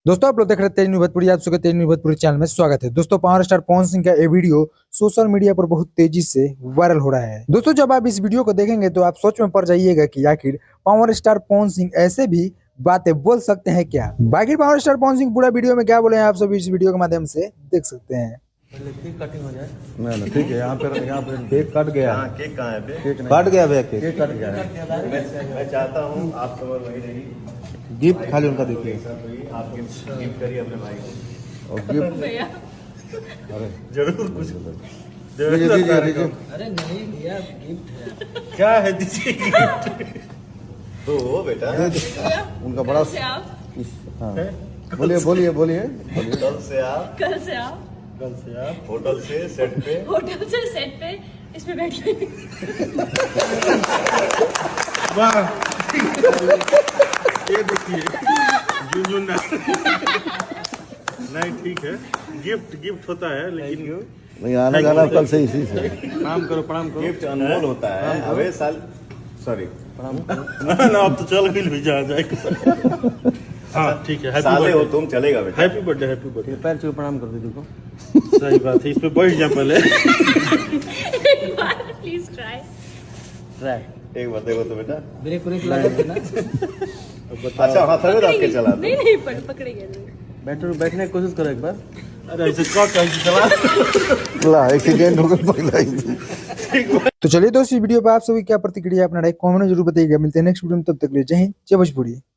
दोस्तों आप लोग देख रहे हैं तेज न्यूज़ भोजपुरी। आप सबका तेज न्यूज़ भोजपुरी चैनल में स्वागत है। दोस्तों पावर स्टार पवन सिंह का ये वीडियो सोशल मीडिया पर बहुत तेजी से वायरल हो रहा है। दोस्तों जब आप इस वीडियो को देखेंगे तो आप सोच में पड़ जाइएगा कि आखिर पावर स्टार पवन सिंह ऐसे भी बातें बोल सकते हैं क्या। बाकी पावर स्टार पवन सिंह पूरा वीडियो में क्या बोले हैं आप सभी इस वीडियो के माध्यम से देख सकते हैं। कटिंग हो जाए ना ना ठीक है। यहाँ पे केक कट गया। केक कहाँ है बे? कट गया भैया, केक कट गया है। मैं चाहता हूँ आप कमर वही रही। गिफ्ट खाली उनका देखिए। आप गिफ्ट करिए अपने भाई को और गिफ्ट अरे जरूर कुछ दीजिए दीजिए दीजिए। अरे नहीं भैया गिफ्ट है। क्या है दीजिए गिफ्ट तो बेटा उनका बड़ा हाँ बोलिए बोलिए बोलिए बोलिए। कल से आप होटल से सेट पे इसमें बैठ गए। वाह ये देखिए झुनझुना नहीं ठीक है। गिफ्ट होता है लेकिन नहीं आना जाना कल से इसी से। प्रणाम करो गिफ्ट अनमोल होता है। अबे साल सॉरी ना अब तो चल भी जा जाएगा। हाँ ठीक है। साले हो तुम, चलेगा बेटा। Happy birthday. पैर छू प्रणाम कर दीजिए को। सही बात है, इस पे बैठ जा पहले। Please try. एक बार देखो तो बेटा। ब्रेक लगा देना। अच्छा हाथ में रख के चला दो। नहीं पकड़ेंगे नहीं। बैठने की कोशिश करो एक बार। अरे ऐसे कट ऐसे चला ला एक्सीडेंट हो गया पहला ही। तो चलिए दोस्तों इस वीडियो पर आप सभी क्या प्रतिक्रिया अपना कमेंट में जरूर बताइएगा। मिलते हैं नेक्स्ट वीडियो में, तब तक के लिए जय हिंद जय भोजपुरी।